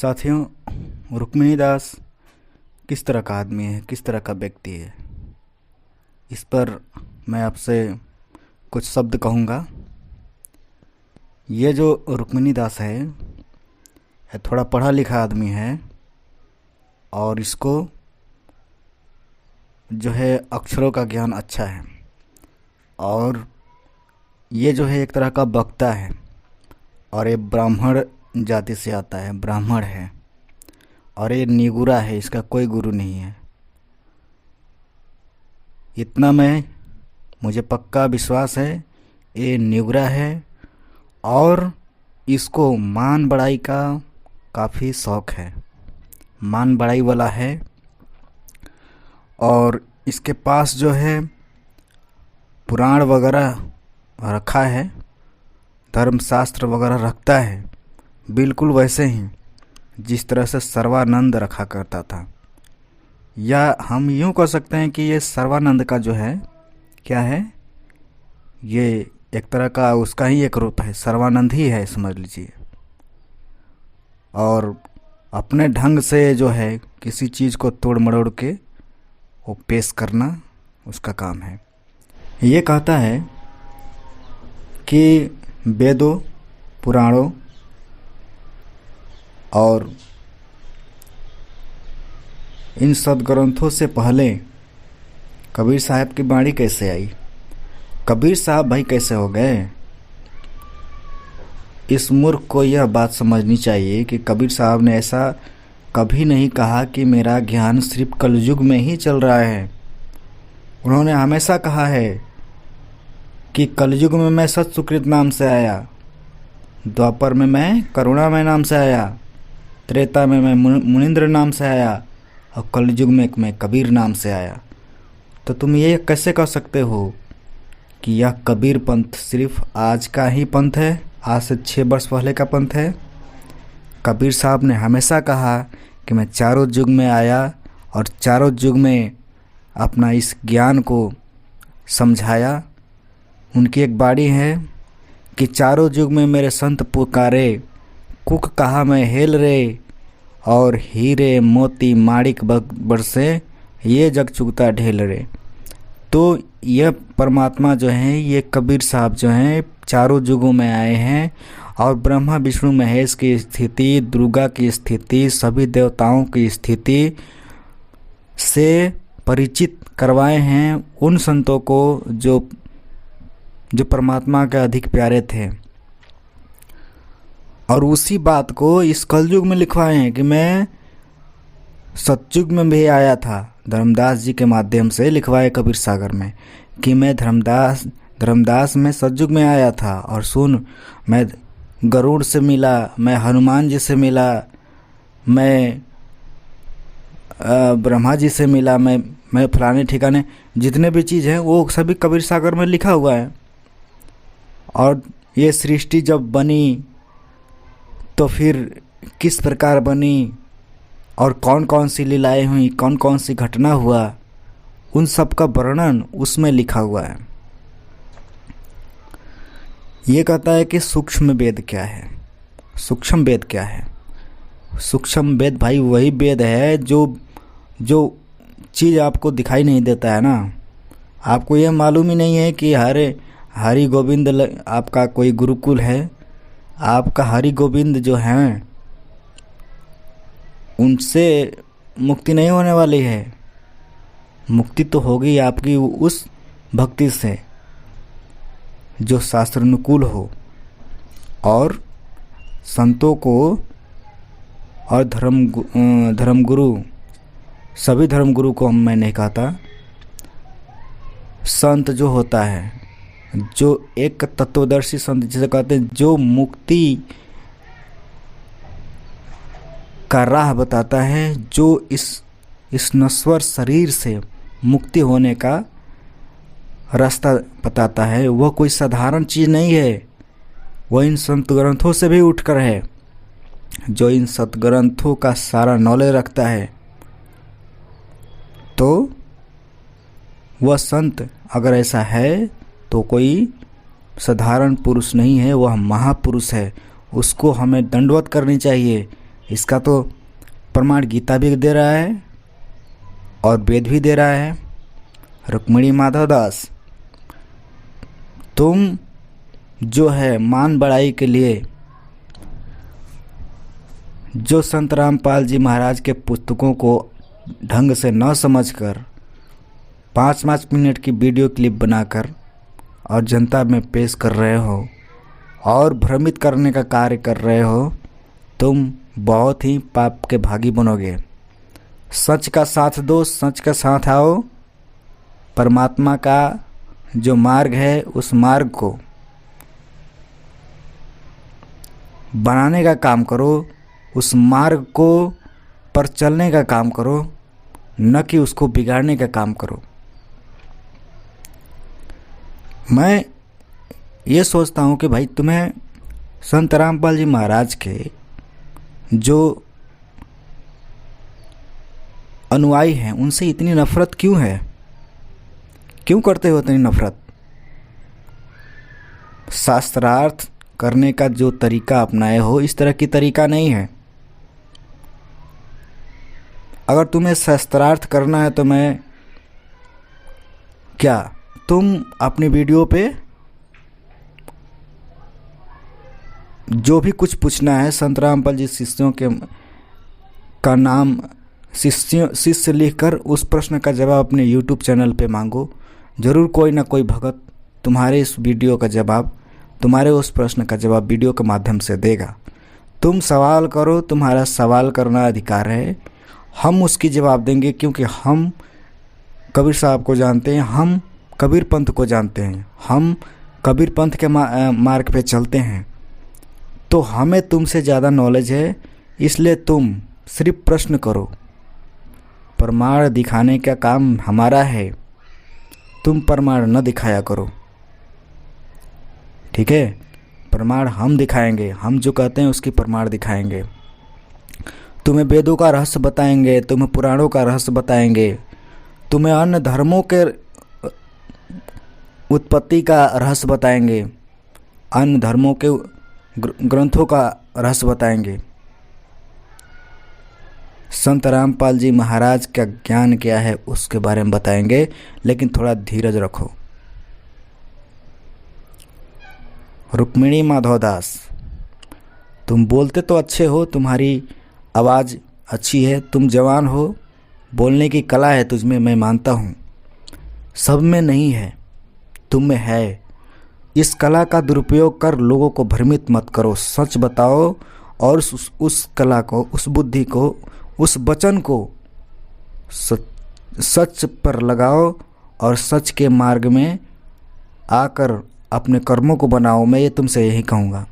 साथियों, रुक्मिणी दास किस तरह का आदमी है, किस तरह का व्यक्ति है, इस पर मैं आपसे कुछ शब्द कहूँगा। ये जो रुक्मिणी दास है थोड़ा पढ़ा लिखा आदमी है और इसको जो है अक्षरों का ज्ञान अच्छा है और ये जो है एक तरह का वक्ता है और ये ब्राह्मण जाति से आता है, ब्राह्मण है और ये निगुरा है, इसका कोई गुरु नहीं है। इतना मुझे पक्का विश्वास है ये निगुरा है और इसको मान बढ़ाई का काफ़ी शौक़ है, मान बढ़ाई वाला है और इसके पास जो है पुराण वगैरह रखा है, धर्मशास्त्र वगैरह रखता है, बिल्कुल वैसे ही जिस तरह से सर्वानंद रखा करता था। या हम यूँ कह सकते हैं कि ये सर्वानंद का जो है क्या है, ये एक तरह का उसका ही एक रूप है, सर्वानंद ही है समझ लीजिए। और अपने ढंग से जो है किसी चीज़ को तोड़ मरोड़ के वो पेश करना उसका काम है। ये कहता है कि वेदों, पुराणों और इन सदग्रंथों से पहले कबीर साहब की वाणी कैसे आई, कबीर साहब भाई कैसे हो गए। इस मूर्ख को यह बात समझनी चाहिए कि कबीर साहब ने ऐसा कभी नहीं कहा कि मेरा ज्ञान सिर्फ कलयुग में ही चल रहा है। उन्होंने हमेशा कहा है कि कलयुग में मैं सत सुकृत नाम से आया, द्वापर में मैं करुणामय नाम से आया, त्रेता में मैं मुनींद्र नाम से आया और कलयुग में मैं कबीर नाम से आया। तो तुम ये कैसे कह सकते हो कि यह कबीर पंथ सिर्फ आज का ही पंथ है, आज से 6 वर्ष पहले का पंथ है। कबीर साहब ने हमेशा कहा कि मैं चारों युग में आया और चारों युग में अपना इस ज्ञान को समझाया। उनकी एक वाणी है कि चारों युग में मेरे संत पुकारे, कुक कहा मैं हेल रे, और हीरे मोती माणिक बरसे, ये जग चुगता ढेल रे। तो यह परमात्मा जो है, ये कबीर साहब जो हैं चारों युगों में आए हैं और ब्रह्मा विष्णु महेश की स्थिति, दुर्गा की स्थिति, सभी देवताओं की स्थिति से परिचित करवाए हैं उन संतों को जो परमात्मा के अधिक प्यारे थे। और उसी बात को इस कलयुग में लिखवाए हैं कि मैं सतयुग में भी आया था, धर्मदास जी के माध्यम से लिखवाए कबीर सागर में कि मैं धर्मदास में सतयुग में आया था। और सुन, मैं गरुड़ से मिला, मैं हनुमान जी से मिला, मैं ब्रह्मा जी से मिला, मैं फलाने ठिकाने, जितने भी चीज़ हैं वो सभी कबीर सागर में लिखा हुआ है। और ये सृष्टि जब बनी तो फिर किस प्रकार बनी और कौन कौन सी लीलाएं हुई, कौन कौन सी घटना हुआ, उन सब का वर्णन उसमें लिखा हुआ है। ये कहता है कि सूक्ष्म वेद क्या है, सूक्ष्म वेद क्या है। सूक्ष्म वेद भाई वही वेद है जो चीज़ आपको दिखाई नहीं देता है ना। आपको यह मालूम ही नहीं है कि हरि गोविंद आपका कोई गुरुकुल है, आपका हरि गोविंद जो हैं उनसे मुक्ति नहीं होने वाली है। मुक्ति तो होगी आपकी उस भक्ति से जो शास्त्रानुकूल हो और संतों को और धर्मगुरु, सभी धर्मगुरु को मैं नहीं कहता, संत जो होता है, जो एक तत्वदर्शी संत जिसे कहते हैं, जो मुक्ति का राह बताता है, जो इस नश्वर शरीर से मुक्ति होने का रास्ता बताता है, वह कोई साधारण चीज़ नहीं है। वह इन संत ग्रंथों से भी उठकर है, जो इन सतग्रंथों का सारा नॉलेज रखता है। तो वह संत अगर ऐसा है तो कोई साधारण पुरुष नहीं है, वह महापुरुष है। उसको हमें दंडवत करनी चाहिए। इसका तो प्रमाण गीता भी दे रहा है और वेद भी दे रहा है। रुक्मिणी माधव दास, तुम जो है मान बढ़ाई के लिए जो संत रामपाल जी महाराज के पुस्तकों को ढंग से न समझकर 5-5 मिनट की वीडियो क्लिप बनाकर और जनता में पेश कर रहे हो और भ्रमित करने का कार्य कर रहे हो, तुम बहुत ही पाप के भागी बनोगे। सच का साथ दो, सच का साथ आओ। परमात्मा का जो मार्ग है उस मार्ग को बनाने का काम करो, उस मार्ग को पर चलने का काम करो, न कि उसको बिगाड़ने का काम करो। मैं ये सोचता हूँ कि भाई तुम्हें संत रामपाल जी महाराज के जो अनुयायी हैं उनसे इतनी नफरत क्यों है? क्यों करते हो इतनी नफरत? शास्त्रार्थ करने का जो तरीका अपनाए हो इस तरह की तरीका नहीं है। अगर तुम्हें शास्त्रार्थ करना है तो मैं क्या तुम अपनी वीडियो पे जो भी कुछ पूछना है संत रामपाल जी शिष्यों के का नाम शिष्य लिखकर उस प्रश्न का जवाब अपने YouTube चैनल पे मांगो। ज़रूर कोई ना कोई भगत तुम्हारे इस वीडियो का जवाब, तुम्हारे उस प्रश्न का जवाब वीडियो के माध्यम से देगा। तुम सवाल करो, तुम्हारा सवाल करना अधिकार है। हम उसकी जवाब देंगे क्योंकि हम कबीर साहब को जानते हैं, हम कबीर पंथ को जानते हैं, हम कबीर पंथ के मार्ग पे चलते हैं। तो हमें तुमसे ज़्यादा नॉलेज है, इसलिए तुम सिर्फ प्रश्न करो। प्रमाण दिखाने का काम हमारा है, तुम प्रमाण न दिखाया करो, ठीक है? प्रमाण हम दिखाएंगे, हम जो कहते हैं उसकी प्रमाण दिखाएंगे। तुम्हें वेदों का रहस्य बताएंगे, तुम्हें पुराणों का रहस्य बताएंगे, तुम्हें अन्य धर्मों के उत्पत्ति का रहस्य बताएंगे, अन्य धर्मों के ग्रंथों का रहस्य बताएंगे। संत रामपाल जी महाराज का ज्ञान क्या है उसके बारे में बताएंगे, लेकिन थोड़ा धीरज रखो। रुक्मिणी माधव दास, तुम बोलते तो अच्छे हो, तुम्हारी आवाज़ अच्छी है, तुम जवान हो, बोलने की कला है तुझमें, मैं मानता हूँ। सब में नहीं है, तुम में है। इस कला का दुरुपयोग कर लोगों को भ्रमित मत करो, सच बताओ और उस कला को, उस बुद्धि को, उस वचन को सच पर लगाओ और सच के मार्ग में आकर अपने कर्मों को बनाओ। मैं ये तुमसे यही कहूँगा।